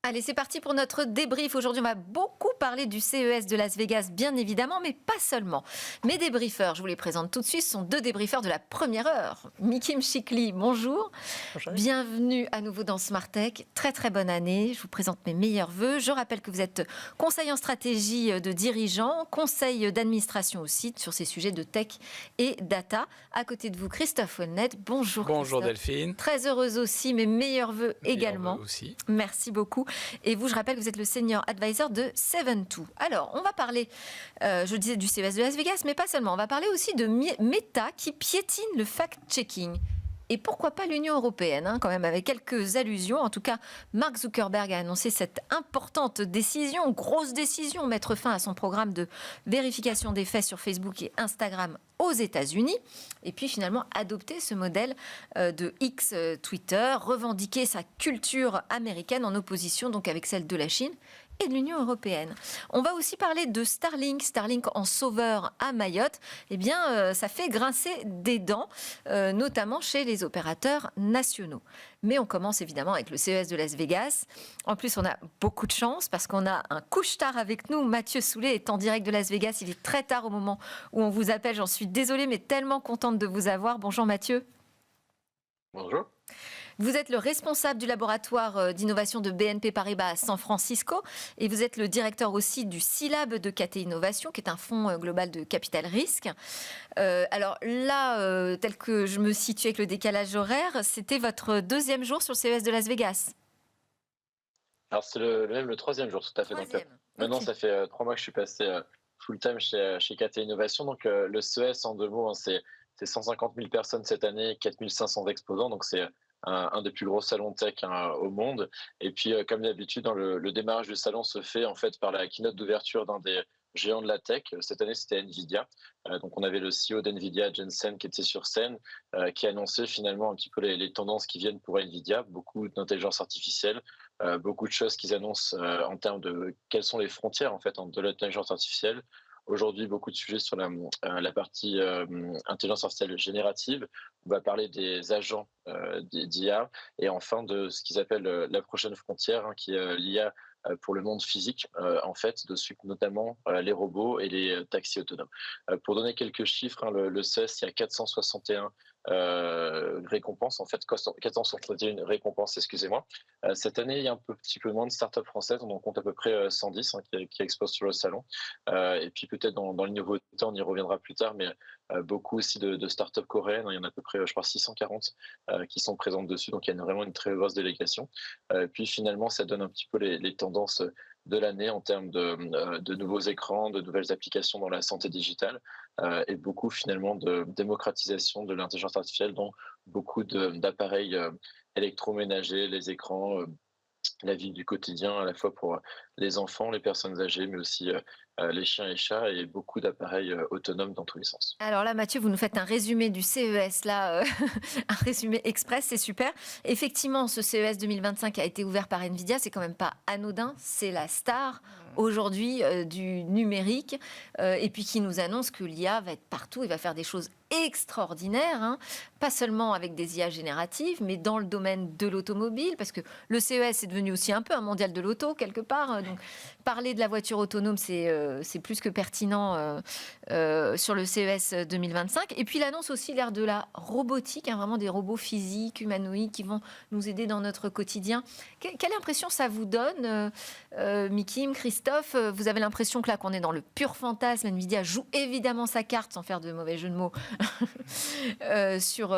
Allez, c'est parti pour notre débrief. Aujourd'hui, on va beaucoup parler du CES de Las Vegas, bien évidemment, mais pas seulement. Mes débriefeurs, je vous les présente tout de suite, sont deux débriefeurs de la première heure. Mikim Chikli, bonjour. Bonjour. Bienvenue à nouveau dans Smart Tech. Très, très bonne année. Je vous présente mes meilleurs vœux. Je rappelle que vous êtes conseiller en stratégie de dirigeants, conseil d'administration aussi sur ces sujets de tech et data. À côté de vous, Christophe Holnet. Bonjour, Bonjour Christophe. Delphine. Très heureuse aussi, mes meilleurs vœux également. Meilleurs vœux aussi. Merci beaucoup. Et vous, je rappelle que vous êtes le senior advisor de 7-2. Alors, on va parler, je disais, du CES de Las Vegas, mais pas seulement. On va parler aussi de Meta qui piétine le fact-checking. Et pourquoi pas l'Union européenne, quand même, avec quelques allusions. En tout cas, Mark Zuckerberg a annoncé cette importante décision, grosse décision, mettre fin à son programme de vérification des faits sur Facebook et Instagram aux États-Unis. Et puis finalement, adopter ce modèle de X Twitter, revendiquer sa culture américaine en opposition donc avec celle de la Chine et de l'Union européenne. On va aussi parler de Starlink en sauveur à Mayotte. Eh bien, ça fait grincer des dents, notamment chez les opérateurs nationaux. Mais on commence évidemment avec le CES de Las Vegas. En plus, on a beaucoup de chance parce qu'on a un couche-tard avec nous. Mathieu Soulet est en direct de Las Vegas. Il est très tard au moment où on vous appelle. J'en suis désolée, mais tellement contente de vous avoir. Bonjour Mathieu. Bonjour. Vous êtes le responsable du laboratoire d'innovation de BNP Paribas à San Francisco et vous êtes le directeur aussi du C-Lab de KT Innovation, qui est un fonds global de capital risque. Alors là, tel que je me situe avec le décalage horaire, c'était votre deuxième jour sur le CES de Las Vegas. Alors c'est même le troisième jour, tout à fait. Troisième. Donc, maintenant, ça fait 3 mois que je suis passé full-time chez KT Innovation. Donc le CES, en 2 mots, hein, c'est 150 000 personnes cette année, 4 500 exposants. Donc c'est un des plus gros salons tech au monde. Et puis, comme d'habitude, le démarrage du salon se fait en fait par la keynote d'ouverture d'un des géants de la tech. Cette année, c'était Nvidia. Donc, on avait le CEO d'Nvidia, Jensen, qui était sur scène, qui annonçait finalement un petit peu les tendances qui viennent pour Nvidia. Beaucoup d'intelligence artificielle, beaucoup de choses qu'ils annoncent en termes de quelles sont les frontières en fait de l'intelligence artificielle. Aujourd'hui, beaucoup de sujets sur la partie intelligence artificielle générative. On va parler des agents d'IA et enfin de ce qu'ils appellent la prochaine frontière, qui est l'IA pour le monde physique, en fait, de suite notamment les robots et les taxis autonomes. Pour donner quelques chiffres, le CES, il y a 461 récompenses, en fait, 461 récompenses, excusez-moi. Cette année, il y a un petit peu moins de startups françaises, on en compte à peu près 110 qui exposent sur le salon. Et puis peut-être dans les nouveautés, on y reviendra plus tard, mais beaucoup aussi de startups coréennes. Il y en a à peu près, je crois, 640 qui sont présentes dessus, donc il y a vraiment une très grosse délégation. Puis finalement, ça donne un petit peu les tendances de l'année en termes de nouveaux écrans, de nouvelles applications dans la santé digitale et beaucoup finalement de démocratisation de l'intelligence artificielle dans beaucoup d'appareils électroménagers, les écrans, la vie du quotidien à la fois pour les enfants, les personnes âgées, mais aussi les chiens et chats et beaucoup d'appareils autonomes dans tous les sens. Alors là, Mathieu, vous nous faites un résumé du CES, là, un résumé express, c'est super. Effectivement, ce CES 2025 a été ouvert par Nvidia, c'est quand même pas anodin, c'est la star aujourd'hui du numérique, et puis qui nous annonce que l'IA va être partout et va faire des choses extraordinaires, pas seulement avec des IA génératives, mais dans le domaine de l'automobile, parce que le CES est devenu aussi un peu un mondial de l'auto, quelque part. Donc, parler de la voiture autonome, c'est plus que pertinent sur le CES 2025. Et puis, il annonce aussi l'ère de la robotique, vraiment des robots physiques, humanoïdes, qui vont nous aider dans notre quotidien. Quelle impression ça vous donne, Mikim, Christophe? Vous avez l'impression que là, qu'on est dans le pur fantasme. Nvidia joue évidemment sa carte, sans faire de mauvais jeu de mots, sur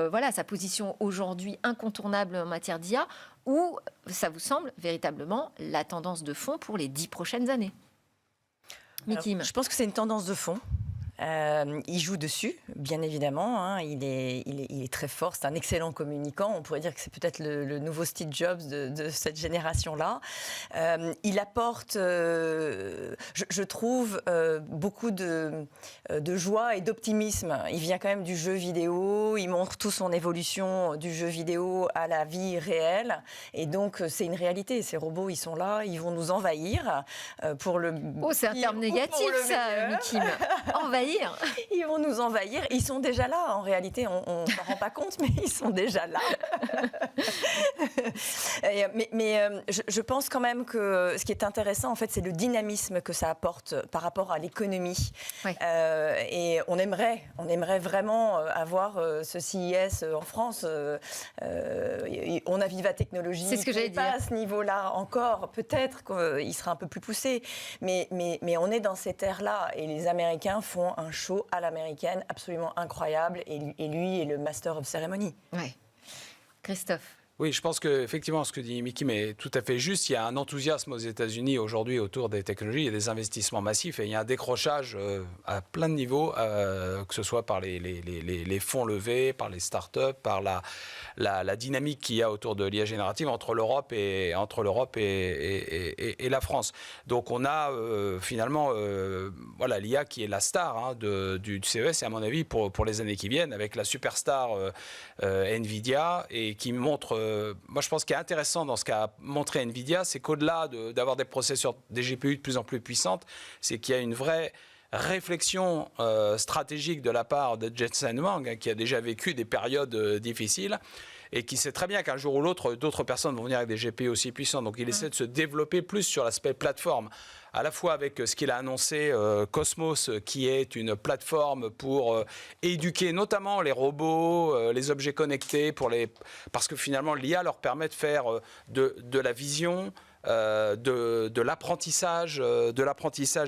voilà, sa position aujourd'hui incontournable en matière d'IA, ou ça vous semble véritablement la tendance de fond pour les 10 prochaines années? Mikim. Je pense que c'est une tendance de fond. Il joue dessus, bien évidemment. Il est très fort. C'est un excellent communicant. On pourrait dire que c'est peut-être le nouveau Steve Jobs de cette génération-là. Il apporte, je trouve, beaucoup de joie et d'optimisme. Il vient quand même du jeu vidéo. Il montre toute son évolution du jeu vidéo à la vie réelle. Et donc, c'est une réalité. Ces robots, ils sont là. Ils vont nous envahir pour le. Oh, c'est un terme négatif, ça, Mikim. Envahir. envahir. Ils vont nous envahir. Ils sont déjà là. En réalité, on ne s'en rend pas compte, mais ils sont déjà là. Je pense quand même que ce qui est intéressant, en fait, c'est le dynamisme que ça apporte par rapport à l'économie. Oui. Et on aimerait vraiment avoir ce CIS en France. On a Viva Technologies. C'est ce que j'allais dire. Pas à ce niveau-là encore. Peut-être qu'il sera un peu plus poussé. Mais on est dans cette ère-là. Et les Américains font un show à l'américaine absolument incroyable. Et lui est le Master of Ceremony. Ouais. Christophe. Oui, je pense qu'effectivement, ce que dit Mickey est tout à fait juste. Il y a un enthousiasme aux États-Unis aujourd'hui autour des technologies. Il y a des investissements massifs et il y a un décrochage à plein de niveaux, que ce soit par les fonds levés, par les startups, par la dynamique qu'il y a autour de l'IA générative entre l'Europe et la France. Donc on a finalement voilà, l'IA qui est la star du CES et à mon avis pour les années qui viennent avec la superstar Nvidia et qui montre moi, je pense qu'il est intéressant dans ce qu'a montré Nvidia, c'est qu'au-delà d'avoir des processeurs, des GPU de plus en plus puissantes, c'est qu'il y a une vraie réflexion stratégique de la part de Jensen Huang, qui a déjà vécu des périodes difficiles et qui sait très bien qu'un jour ou l'autre, d'autres personnes vont venir avec des GPU aussi puissants. Donc, il essaie de se développer plus sur l'aspect plateforme, à la fois avec ce qu'il a annoncé, Cosmos, qui est une plateforme pour éduquer notamment les robots, les objets connectés, parce que finalement, l'IA leur permet de faire de la vision, de l'apprentissage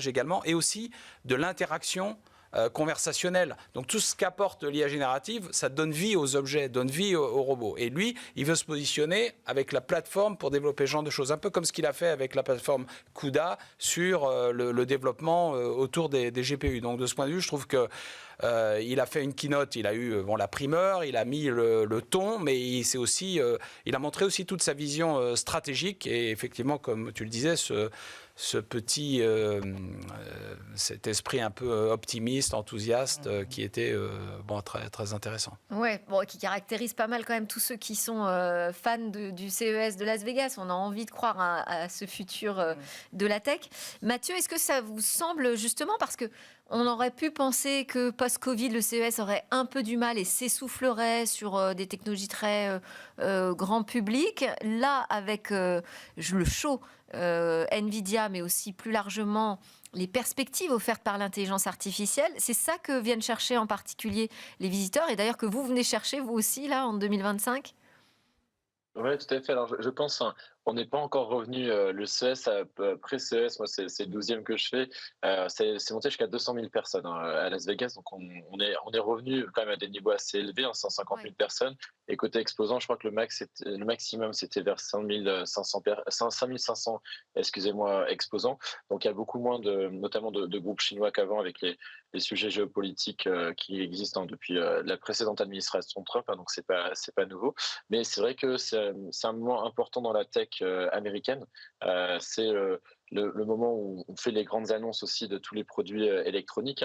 également, et aussi de l'interaction conversationnelle. Donc tout ce qu'apporte l'IA générative, ça donne vie aux objets, donne vie aux robots. Et lui, il veut se positionner avec la plateforme pour développer ce genre de choses, un peu comme ce qu'il a fait avec la plateforme CUDA sur le développement autour des GPU. Donc de ce point de vue, je trouve que il a fait une keynote, il a eu la primeur, il a mis le ton, mais il a montré aussi toute sa vision stratégique et effectivement, comme tu le disais, cet esprit un peu optimiste, enthousiaste, qui était très, très intéressant. Ouais, qui caractérise pas mal quand même tous ceux qui sont fans du CES de Las Vegas. On a envie de croire à ce futur de la tech. Mathieu, est-ce que ça vous semble justement, parce que on aurait pu penser que post-Covid, le CES aurait un peu du mal et s'essoufflerait sur des technologies très grand public. Là, avec le show Nvidia, mais aussi plus largement les perspectives offertes par l'intelligence artificielle, c'est ça que viennent chercher en particulier les visiteurs et d'ailleurs que vous venez chercher vous aussi là en 2025 ? Oui, tout à fait. Alors, je pense, on n'est pas encore revenu. Le CES, après CES, moi, c'est le 12e que je fais. C'est monté jusqu'à 200 000 personnes à Las Vegas. Donc, on est revenu quand même à des niveaux assez élevés, 150 000 personnes. Et côté exposant, je crois que le maximum, c'était vers 5 500 excusez-moi, exposants. Donc, il y a beaucoup moins, notamment de groupes chinois qu'avant, avec les sujets géopolitiques qui existent depuis la précédente administration Trump. Donc, c'est pas nouveau. Mais c'est vrai que c'est un moment important dans la tech américaine. C'est le moment où on fait les grandes annonces aussi de tous les produits électroniques.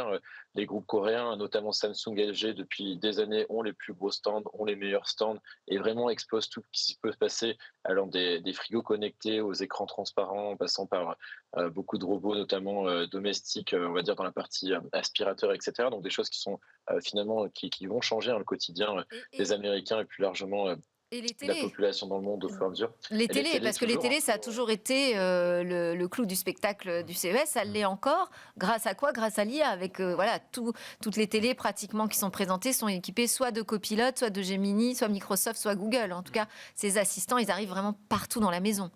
Les groupes coréens, notamment Samsung et LG, depuis des années, ont les plus gros stands, ont les meilleurs stands et vraiment exposent tout ce qui peut se passer, allant des frigos connectés aux écrans transparents, en passant par beaucoup de robots, notamment domestiques, on va dire dans la partie aspirateur, etc. Donc des choses qui sont finalement qui vont changer le quotidien des Américains et plus largement et les la télés. Population dans le monde au fur et à mesure. Les télés, parce que les télés, ça a toujours été le clou du spectacle du CES, ça l'est encore. Grâce à quoi ? Grâce à l'IA, avec toutes les télés pratiquement qui sont présentées sont équipées soit de copilotes, soit de Gemini, soit Microsoft, soit Google. En tout cas, ces assistants, ils arrivent vraiment partout dans la maison.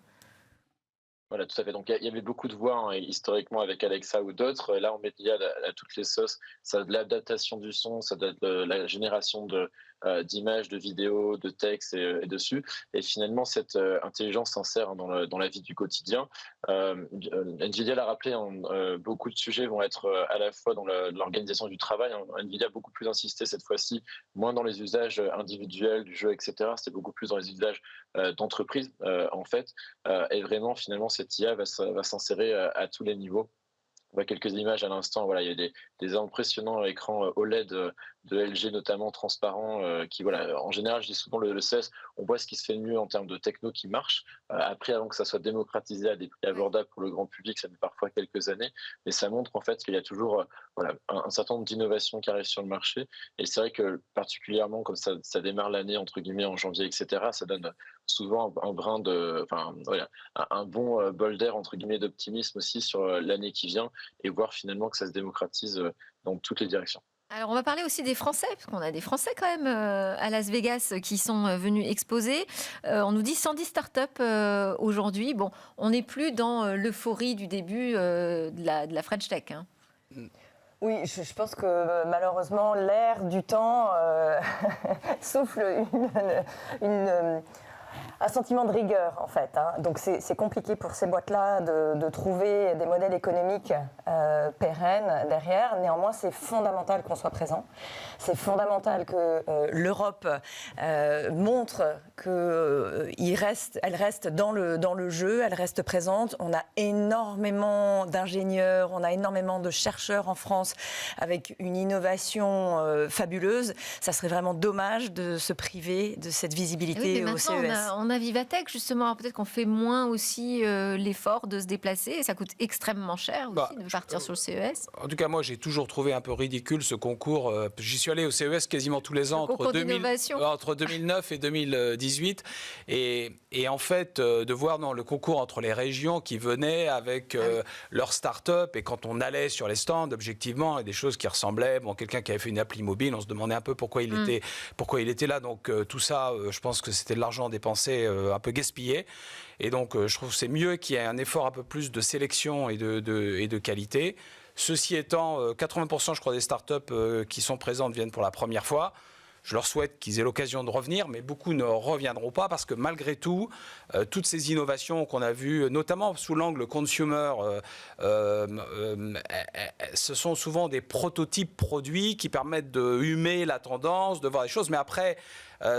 Voilà, tout à fait. Donc, il y avait beaucoup de voix historiquement avec Alexa ou d'autres. Là, on met l'IA à toutes les sauces. Ça a de l'adaptation du son, ça doit être la génération d'images, de vidéos, de textes et dessus. Et finalement, cette intelligence s'insère dans la vie du quotidien. Nvidia l'a rappelé, beaucoup de sujets vont être à la fois dans l'organisation du travail. Nvidia a beaucoup plus insisté cette fois-ci, moins dans les usages individuels du jeu, etc. C'était beaucoup plus dans les usages d'entreprise, en fait. Et vraiment, finalement, cette IA va s'insérer à tous les niveaux. On voit quelques images à l'instant. Voilà, il y a des impressionnants écrans OLED de LG notamment transparent, qui voilà, en général, je dis souvent le CES, on voit ce qui se fait de mieux en termes de techno qui marche. Après, avant que ça soit démocratisé à des prix abordables pour le grand public, ça met parfois quelques années, mais ça montre en fait qu'il y a toujours voilà, un certain nombre d'innovations qui arrivent sur le marché. Et c'est vrai que particulièrement comme ça démarre l'année entre guillemets en janvier, etc., ça donne souvent un brin de, enfin voilà, un bon bol d'air entre guillemets d'optimisme aussi sur l'année qui vient et voir finalement que ça se démocratise dans toutes les directions. Alors, on va parler aussi des Français, parce qu'on a des Français quand même à Las Vegas qui sont venus exposer. On nous dit 110 startups aujourd'hui. Bon, on n'est plus dans l'euphorie du début de la French Tech. Hein. Oui, je pense que malheureusement, l'air du temps souffle un sentiment de rigueur, en fait. Hein. Donc, c'est compliqué pour ces boîtes-là de trouver des modèles économiques pérennes derrière. Néanmoins, c'est fondamental qu'on soit présent. C'est fondamental que l'Europe montre qu'elle reste dans le jeu, elle reste présente. On a énormément d'ingénieurs, on a énormément de chercheurs en France avec une innovation fabuleuse. Ça serait vraiment dommage de se priver de cette visibilité au CES. On a Vivatech, justement. Alors peut-être qu'on fait moins aussi l'effort de se déplacer. Et ça coûte extrêmement cher aussi de partir sur le CES. En tout cas, moi, j'ai toujours trouvé un peu ridicule ce concours. J'y suis allé au CES quasiment tous les ans entre 2009 et 2018. Et en fait, de voir le concours entre les régions qui venaient avec leurs start-up. Et quand on allait sur les stands, objectivement, il y a des choses qui ressemblaient. Bon, quelqu'un qui avait fait une appli mobile, on se demandait un peu pourquoi il était là. Donc tout ça, je pense que c'était de l'argent dépensé un peu gaspillé. Et donc, je trouve que c'est mieux qu'il y ait un effort un peu plus de sélection et de qualité. Ceci étant, 80% je crois des startups qui sont présentes viennent pour la première fois. Je leur souhaite qu'ils aient l'occasion de revenir, mais beaucoup ne reviendront pas parce que malgré tout, toutes ces innovations qu'on a vues, notamment sous l'angle consumer, ce sont souvent des prototypes produits qui permettent de humer la tendance, de voir des choses. Mais après,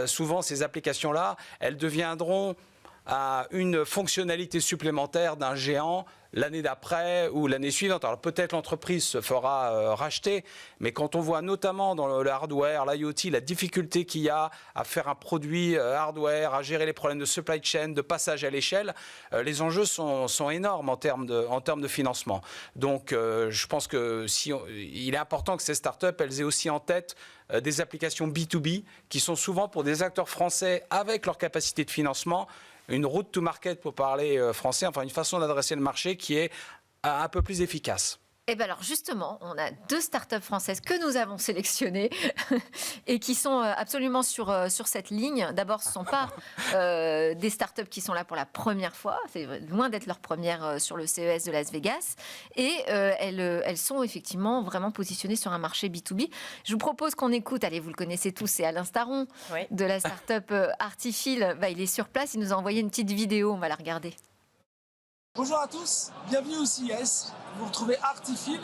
souvent ces applications-là, elles deviendront une fonctionnalité supplémentaire d'un géant l'année d'après ou l'année suivante. Alors peut-être l'entreprise se fera racheter, mais quand on voit notamment dans le hardware, l'IoT, la difficulté qu'il y a à faire un produit hardware, à gérer les problèmes de supply chain, de passage à l'échelle, les enjeux sont énormes en termes de financement. Donc je pense que il est important que ces startups, elles aient aussi en tête des applications B2B qui sont souvent pour des acteurs français avec leur capacité de financement, une route to market pour parler français, enfin une façon d'adresser le marché qui est un peu plus efficace. Et bien alors justement, on a 2 startups françaises que nous avons sélectionnées et qui sont absolument sur cette ligne. D'abord, ce ne sont pas des startups qui sont là pour la première fois. C'est loin d'être leur première sur le CES de Las Vegas. Et elles sont effectivement vraiment positionnées sur un marché B2B. Je vous propose qu'on écoute, allez, vous le connaissez tous, c'est Alain Staron de la startup Artifil. Il est sur place, il nous a envoyé une petite vidéo, on va la regarder. Bonjour à tous, bienvenue au CES. Vous retrouvez Artifil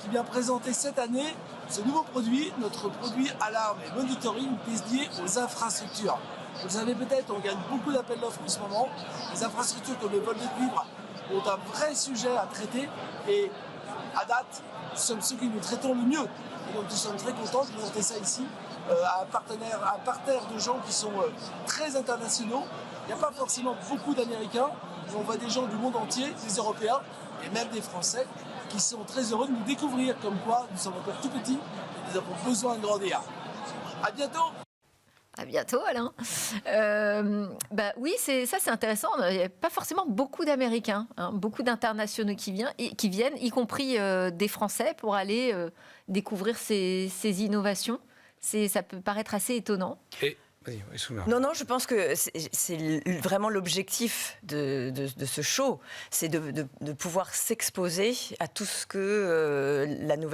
qui vient présenter cette année ce nouveau produit, notre produit alarme et monitoring dédié aux infrastructures. Vous le savez peut-être, on gagne beaucoup d'appels d'offres en ce moment. Les infrastructures comme les vols de cuivre ont un vrai sujet à traiter et à date, nous sommes ceux qui nous traitons le mieux. Et donc nous sommes très contents de présenter ça ici à un parterre de gens qui sont très internationaux. Il n'y a pas forcément beaucoup d'Américains. On voit des gens du monde entier, des Européens et même des Français qui sont très heureux de nous découvrir comme quoi nous sommes encore tout petits et nous avons besoin de grandir. À bientôt. À bientôt, Alain. Oui, c'est intéressant. Il n'y a pas forcément beaucoup d'Américains, beaucoup d'internationaux qui viennent, y compris des Français, pour aller découvrir ces innovations. Ça peut paraître assez étonnant. Non, je pense que c'est vraiment l'objectif de ce show, c'est de pouvoir s'exposer à tout ce que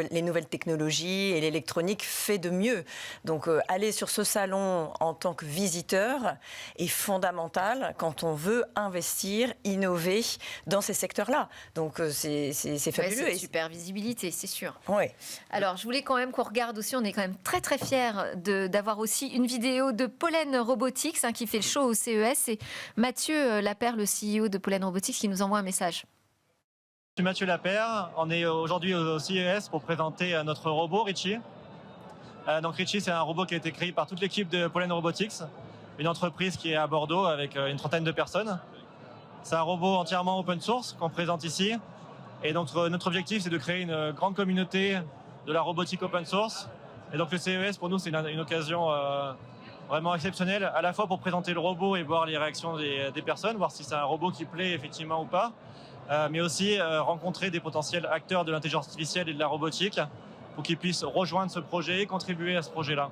les nouvelles technologies et l'électronique fait de mieux. Donc aller sur ce salon en tant que visiteur est fondamental quand on veut investir, innover dans ces secteurs-là. Donc c'est fabuleux. C'est une super visibilité, c'est sûr. Oui. Alors je voulais quand même qu'on regarde aussi, on est quand même très très fiers d'avoir aussi une vidéo de Pollen Robotics qui fait le show au CES. C'est Mathieu Lapère, le CEO de Pollen Robotics, qui nous envoie un message. Je suis Mathieu Lapère. On est aujourd'hui au CES pour présenter notre robot Richie. Donc Richie, c'est un robot qui a été créé par toute l'équipe de Pollen Robotics, une entreprise qui est à Bordeaux avec une trentaine de personnes. C'est un robot entièrement open source qu'on présente ici. Et donc notre objectif, c'est de créer une grande communauté de la robotique open source. Et donc le CES, pour nous, c'est une occasion vraiment exceptionnelle, à la fois pour présenter le robot et voir les réactions des personnes, voir si c'est un robot qui plaît effectivement ou pas, mais aussi rencontrer des potentiels acteurs de l'intelligence artificielle et de la robotique pour qu'ils puissent rejoindre ce projet et contribuer à ce projet-là.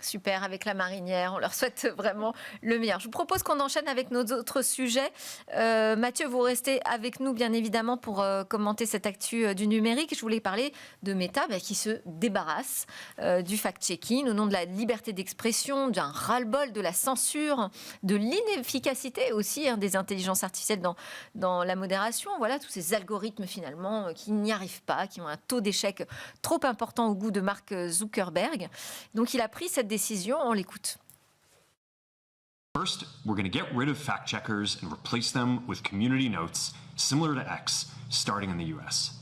Super, avec la marinière, on leur souhaite vraiment le meilleur. Je vous propose qu'on enchaîne avec nos autres sujets. Mathieu, vous restez avec nous bien évidemment pour commenter cette actu du numérique. Je voulais parler de Meta qui se débarrasse du fact-checking au nom de la liberté d'expression, d'un ras-le-bol, de la censure, de l'inefficacité aussi des intelligences artificielles dans la modération. Voilà, tous ces algorithmes finalement qui n'y arrivent pas, qui ont un taux d'échec trop important au goût de Mark Zuckerberg. Donc il a pris cette décision, on l'écoute. First, we're going to get rid of fact checkers and replace them with community notes similar to X, starting in the US.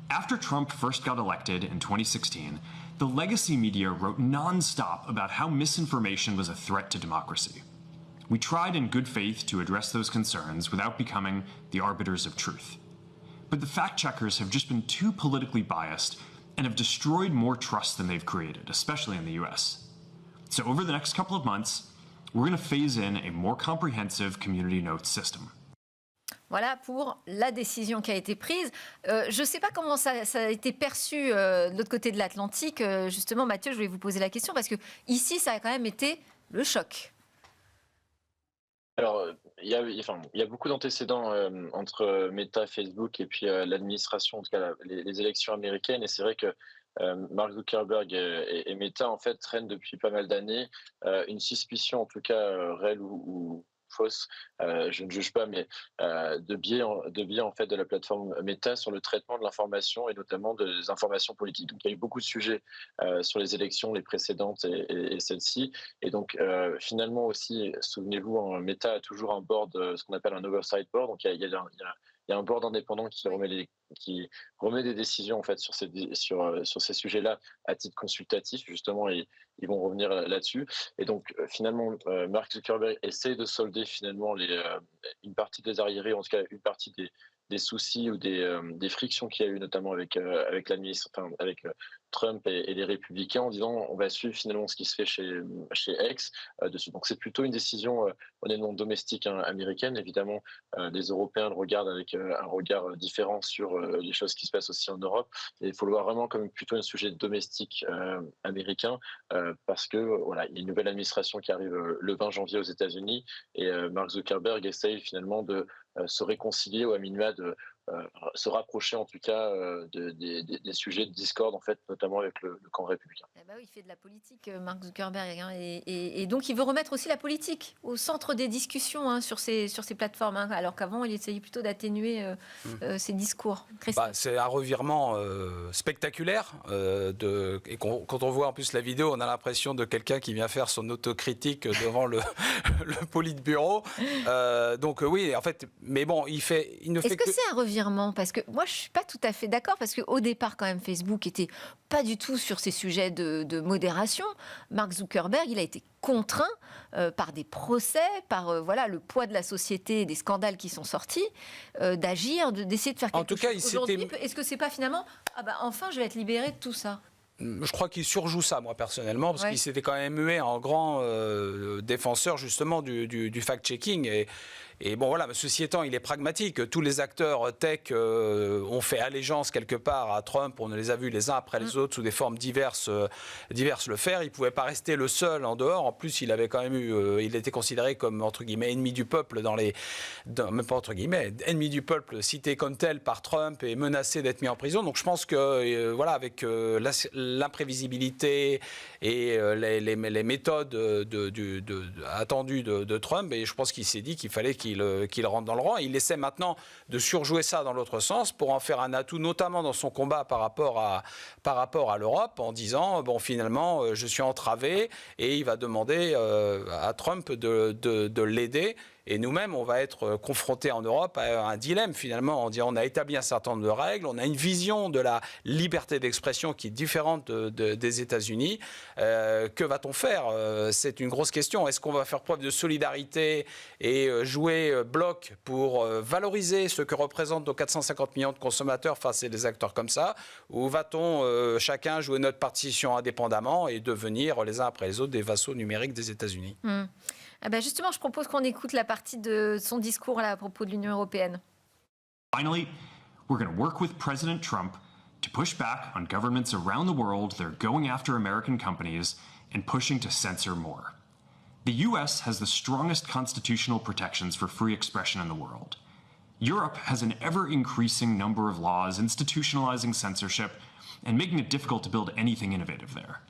After Trump first got elected in 2016, the legacy media wrote nonstop about how misinformation was a threat to democracy. We tried in good faith to address those concerns without becoming the arbiters of truth. But the fact checkers have just been too politically biased and have destroyed more trust than they've created, especially in the US. So over the next couple of months, we're going to phase in a more comprehensive community notes system. Voilà pour la décision qui a été prise. Je ne sais pas comment ça a été perçu de l'autre côté de l'Atlantique. Justement, Mathieu, je voulais vous poser la question parce que ici, ça a quand même été le choc. Alors, il y a beaucoup d'antécédents entre Meta, Facebook et puis l'administration, en tout cas les élections américaines. Et c'est vrai que Mark Zuckerberg et Meta, en fait, traînent depuis pas mal d'années une suspicion, en tout cas réelle ou fausse, je ne juge pas, mais de biais en fait de la plateforme Meta sur le traitement de l'information et notamment des informations politiques. Donc il y a eu beaucoup de sujets sur les élections, les précédentes et celles-ci. Et donc finalement aussi, souvenez-vous, Meta a toujours un board, ce qu'on appelle un oversight board. Donc il y a un board indépendant qui remet des décisions en fait sur ces sujets-là à titre consultatif justement, et ils vont revenir là-dessus. Et donc finalement Mark Zuckerberg essaie de solder finalement une partie des arriérés, en tout cas une partie des soucis ou des frictions qu'il y a eu notamment avec Trump et les républicains, en disant on va suivre finalement ce qui se fait chez X dessus. Donc c'est plutôt une décision honnêtement domestique américaine. Évidemment, les Européens le regardent avec un regard différent sur les choses qui se passent aussi en Europe. Et il faut le voir vraiment comme plutôt un sujet domestique américain parce que voilà, il y a une nouvelle administration qui arrive le 20 janvier aux États-Unis et Mark Zuckerberg essaye finalement de se réconcilier ou à minima de se rapprocher en tout cas des sujets de discorde en fait, notamment avec le camp républicain. Eh ben oui, il fait de la politique, Mark Zuckerberg, et donc il veut remettre aussi la politique au centre des discussions sur ces plateformes, alors qu'avant il essayait plutôt d'atténuer ses discours. C'est un revirement spectaculaire et quand on voit en plus la vidéo, on a l'impression de quelqu'un qui vient faire son autocritique devant le Politburo. Donc oui, en fait, mais bon, il ne fait que... Est-ce que c'est un revirement ? Parce que moi, je ne suis pas tout à fait d'accord, parce qu'au départ, quand même, Facebook n'était pas du tout sur ces sujets de modération. Mark Zuckerberg, il a été contraint par des procès, par le poids de la société et des scandales qui sont sortis, d'agir, d'essayer de faire quelque chose. Aujourd'hui, est-ce que c'est pas finalement, enfin, je vais être libéré de tout ça ? Je crois qu'il surjoue ça, moi, personnellement, parce qu'il s'était quand même mué en grand défenseur, justement, du fact-checking. Et bon, voilà, ceci étant, il est pragmatique. Tous les acteurs tech ont fait allégeance quelque part à Trump. On les a vus les uns après les autres sous des formes diverses le faire. Il ne pouvait pas rester le seul en dehors. En plus, il avait quand même il était considéré comme, entre guillemets, ennemi du peuple même pas entre guillemets, ennemi du peuple cité comme tel par Trump et menacé d'être mis en prison. Donc je pense que, avec l'imprévisibilité et les méthodes attendues de Trump, et je pense qu'il s'est dit qu'il fallait qu'il rentre dans le rang. Il essaie maintenant de surjouer ça dans l'autre sens pour en faire un atout, notamment dans son combat par rapport à l'Europe, en disant finalement je suis entravé, et il va demander à Trump de l'aider. Et nous-mêmes, on va être confrontés en Europe à un dilemme finalement. On a établi un certain nombre de règles, on a une vision de la liberté d'expression qui est différente des États-Unis. Que va-t-on faire? C'est une grosse question. Est-ce qu'on va faire preuve de solidarité et jouer bloc pour valoriser ce que représentent nos 450 millions de consommateurs face à des acteurs comme ça? Ou va-t-on chacun jouer notre partition indépendamment et devenir les uns après les autres des vassaux numériques des États-Unis? Ah ben justement, je propose qu'on écoute la partie de son discours là, à propos de l'Union européenne. Finally, we're going to work with President Trump to push back on governments around the world that are going after American companies and pushing to censor more. The US has the strongest constitutional protections for free expression in the world. Europe has an ever-increasing number of laws institutionalizing censorship and making it difficult to build anything innovative there.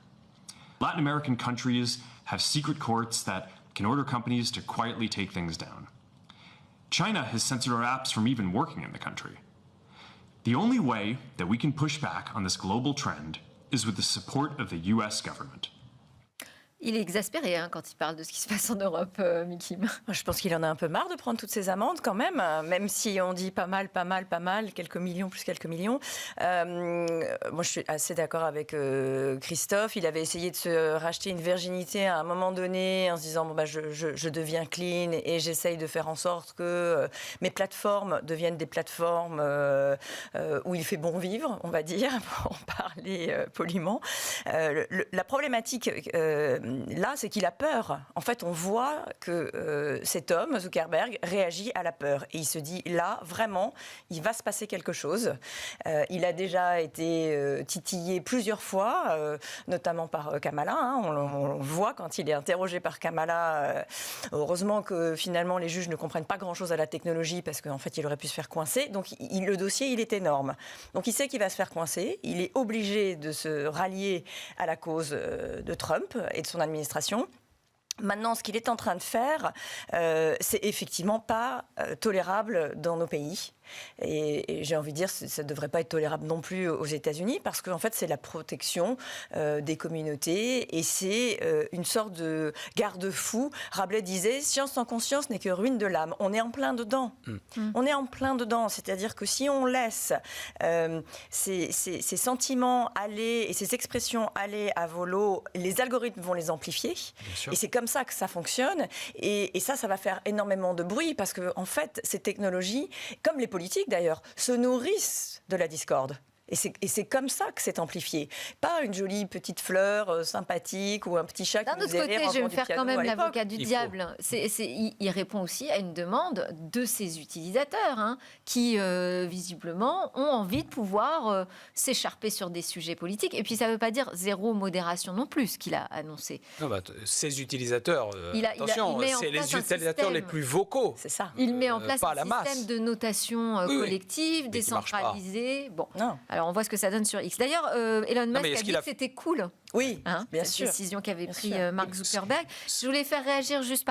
Latin American countries have secret courts that can order companies to quietly take things down. China has censored our apps from even working in the country. The only way that we can push back on this global trend is with the support of the US government. Il est exaspéré quand il parle de ce qui se passe en Europe, Mickey. Je pense qu'il en a un peu marre de prendre toutes ces amendes quand même si on dit pas mal, quelques millions plus quelques millions. Moi, je suis assez d'accord avec Christophe. Il avait essayé de se racheter une virginité à un moment donné en se disant je deviens clean et j'essaye de faire en sorte que mes plateformes deviennent des plateformes où il fait bon vivre, on va dire, pour en parler poliment. La problématique là, c'est qu'il a peur. En fait, on voit que cet homme, Zuckerberg, réagit à la peur. Et il se dit, là, vraiment, il va se passer quelque chose. Il a déjà été titillé plusieurs fois, notamment par Kamala. On voit quand il est interrogé par Kamala. Heureusement que finalement, les juges ne comprennent pas grand-chose à la technologie parce qu'en fait, il aurait pu se faire coincer. Donc, le dossier, il est énorme. Donc, il sait qu'il va se faire coincer. Il est obligé de se rallier à la cause de Trump et de son administration. Maintenant, ce qu'il est en train de faire, c'est effectivement pas tolérable dans nos pays. Et j'ai envie de dire, ça ne devrait pas être tolérable non plus aux États-Unis, parce qu'en fait, c'est la protection des communautés et c'est une sorte de garde-fou. Rabelais disait « Science sans conscience n'est que ruine de l'âme ». On est en plein dedans. On est en plein dedans. C'est-à-dire que si on laisse ces sentiments aller et ces expressions aller à volo, les algorithmes vont les amplifier. Et c'est comme ça que ça fonctionne. Et ça va faire énormément de bruit, parce que en fait, ces technologies, comme les politiques d'ailleurs, se nourrissent de la discorde. Et c'est comme ça que c'est amplifié. Pas une jolie petite fleur sympathique ou un petit chat qui nous D'un autre côté, je vais me faire quand même l'avocat du diable. Il répond aussi à une demande de ses utilisateurs qui, visiblement, ont envie de pouvoir s'écharper sur des sujets politiques. Et puis, ça ne veut pas dire zéro modération non plus, ce qu'il a annoncé. Non, ses utilisateurs, attention, c'est les utilisateurs les plus vocaux. C'est ça. Il met en place un système de notation collective, décentralisée. Bon, non. Alors, on voit ce que ça donne sur X. D'ailleurs, Elon Musk a dit que c'était cool. Oui, bien cette sûr. décision qu'avait pris Mark Zuckerberg. Je voulais faire réagir juste,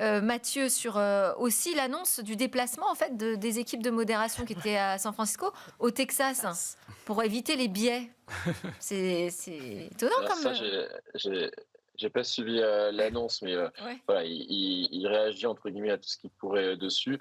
Mathieu, sur aussi l'annonce du déplacement en fait des équipes de modération qui étaient à San Francisco, au Texas, pour éviter les biais. C'est étonnant comme. Ça, j'ai pas suivi l'annonce, mais voilà, il réagit entre guillemets à tout ce qui pourrait dessus.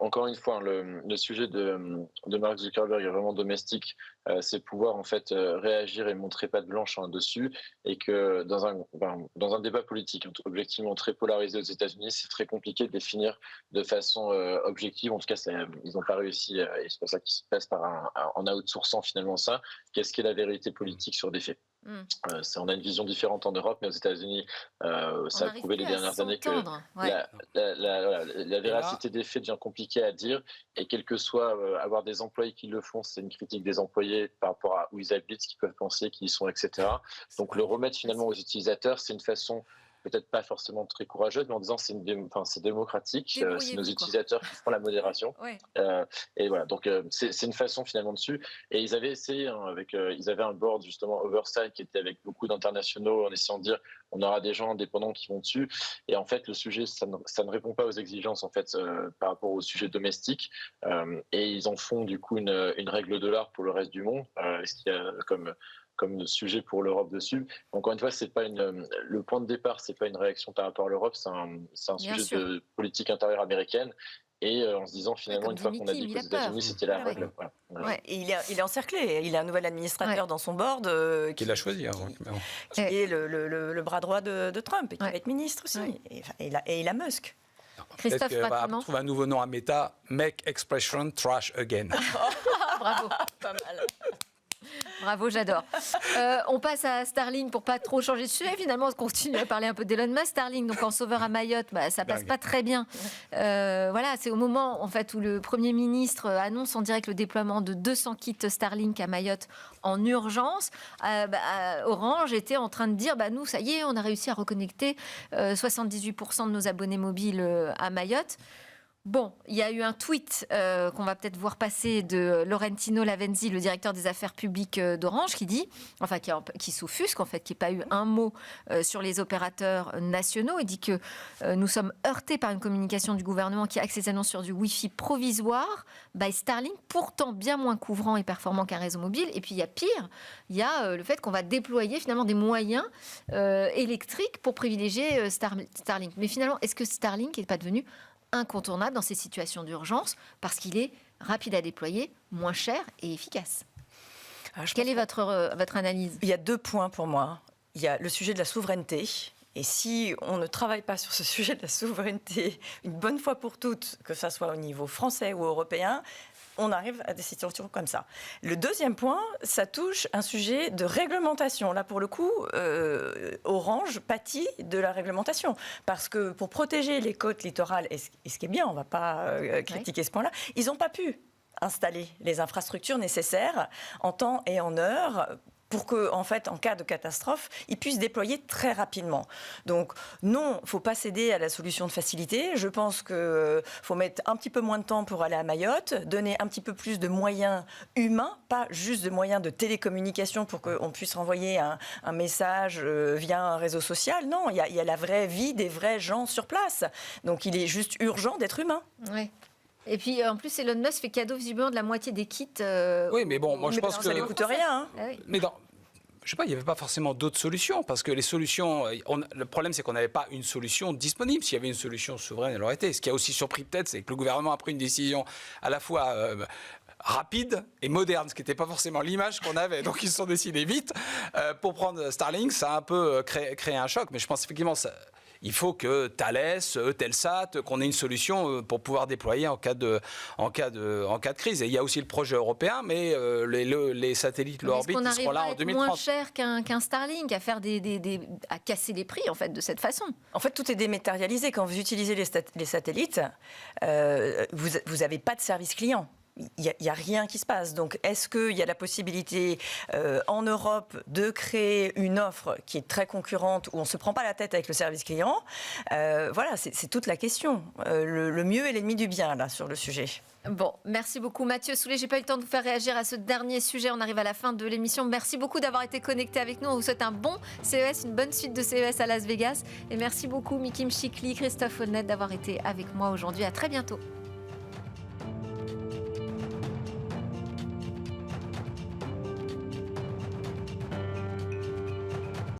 Encore une fois, le sujet de Mark Zuckerberg est vraiment domestique. C'est pouvoir en fait réagir et montrer patte blanche dessus, et que dans un débat politique objectivement très polarisé aux États-Unis, c'est très compliqué de définir de façon objective. En tout cas, ils n'ont pas réussi, et c'est pour ça qu'ils se passent en outsourçant finalement ça. Qu'est-ce qu'est la vérité politique sur des faits? On a une vision différente en Europe, mais aux États-Unis, ça a prouvé les dernières années que la véracité des faits devient compliquée à dire, et quel que soit avoir des employés qui le font, c'est une critique des employés par rapport à où ils habitent, ce qu'ils peuvent penser, qui y sont, etc. Donc le remettre finalement aux utilisateurs, c'est une façon peut-être pas forcément très courageuse, mais en disant c'est démocratique, c'est nos utilisateurs qui font la modération. Et voilà, donc c'est une façon finalement dessus. Et ils avaient essayé, ils avaient un board justement oversight qui était avec beaucoup d'internationaux, en essayant de dire on aura des gens indépendants qui vont dessus. Et en fait, le sujet, ça ne répond pas aux exigences en fait par rapport au sujet domestique. Et ils en font du coup une règle de l'art pour le reste du monde, ce qui a comme comme sujet pour l'Europe dessus. Encore une fois, c'est pas le point de départ, c'est pas une réaction par rapport à l'Europe, c'est un sujet de politique intérieure américaine. Et en se disant finalement, une fois qu'on a dit qu'aux États-Unis, c'était la règle. Voilà. Ouais, et il est encerclé. Il a un nouvel administrateur dans son board qui l'a choisi. Qui est le bras droit de Trump et qui va être ministre aussi. Et il a Musk. Christophe, on va trouver un nouveau nom à Meta, Make Expression Trash Again. Bravo. Pas mal. Bravo, j'adore. On passe à Starlink pour pas trop changer de sujet. Finalement, on continue à parler un peu d'Elon Musk. Starlink, donc en sauveur à Mayotte, ça passe pas très bien. Voilà, c'est au moment en fait où le Premier ministre annonce en direct le déploiement de 200 kits Starlink à Mayotte en urgence. Orange était en train de dire, nous, ça y est, on a réussi à reconnecter 78% de nos abonnés mobiles à Mayotte. Bon, il y a eu un tweet qu'on va peut-être voir passer de Laurentino Lavenzi, le directeur des affaires publiques d'Orange, qui s'offusque en fait, qui n'ait pas eu un mot sur les opérateurs nationaux. Il dit que nous sommes heurtés par une communication du gouvernement qui axe ses annonces sur du Wi-Fi provisoire by Starlink, pourtant bien moins couvrant et performant qu'un réseau mobile. Et puis il y a pire, il y a le fait qu'on va déployer finalement des moyens électriques pour privilégier Starlink. Mais finalement, est-ce que Starlink n'est pas devenu incontournable dans ces situations d'urgence parce qu'il est rapide à déployer, moins cher et efficace? Quelle est votre analyse? Il y a 2 points pour moi. Il y a le sujet de la souveraineté. Et si on ne travaille pas sur ce sujet de la souveraineté une bonne fois pour toutes, que ce soit au niveau français ou européen, on arrive à des situations comme ça. Le deuxième point, ça touche un sujet de réglementation. Là, pour le coup, Orange pâtit de la réglementation. Parce que pour protéger les côtes littorales, et ce qui est bien, on ne va pas critiquer ce point-là, ils n'ont pas pu installer les infrastructures nécessaires en temps et en heure pour qu'en fait, en cas de catastrophe, ils puissent déployer très rapidement. Donc non, il ne faut pas céder à la solution de facilité. Je pense qu'il faut mettre un petit peu moins de temps pour aller à Mayotte, donner un petit peu plus de moyens humains, pas juste de moyens de télécommunication pour qu'on puisse renvoyer un message via un réseau social. Non, il y a la vraie vie des vrais gens sur place. Donc il est juste urgent d'être humain. Oui. Et puis, en plus, Elon Musk fait cadeau visiblement de la moitié des kits. Oui, mais bon, moi je pense que ça ne coûte rien. Hein. Ah oui. Mais je sais pas, il n'y avait pas forcément d'autres solutions, parce que les solutions, le problème c'est qu'on n'avait pas une solution disponible. S'il y avait une solution souveraine, elle aurait été. Ce qui a aussi surpris peut-être, c'est que le gouvernement a pris une décision à la fois rapide et moderne, ce qui n'était pas forcément l'image qu'on avait. Donc ils se sont décidés vite pour prendre Starlink. Ça a un peu créé un choc, mais je pense effectivement il faut que Thales, Eutelsat, qu'on ait une solution pour pouvoir déployer en cas de crise. Et il y a aussi le projet européen, mais les satellites low orbite, ils seront là en 2030. Moins cher qu'un Starlink, à casser les prix en fait de cette façon. En fait, tout est dématérialisé. Quand vous utilisez les satellites, vous n'avez pas de service client. Il n'y a rien qui se passe. Donc, est-ce qu'il y a la possibilité en Europe de créer une offre qui est très concurrente, où on ne se prend pas la tête avec le service client? Voilà, c'est toute la question. Le mieux est l'ennemi du bien, là, sur le sujet. Bon, merci beaucoup Mathieu Soulet. J'ai pas eu le temps de vous faire réagir à ce dernier sujet. On arrive à la fin de l'émission. Merci beaucoup d'avoir été connecté avec nous. On vous souhaite un bon CES, une bonne suite de CES à Las Vegas. Et merci beaucoup Mikim Chikli, Christophe Holnet d'avoir été avec moi aujourd'hui. À très bientôt.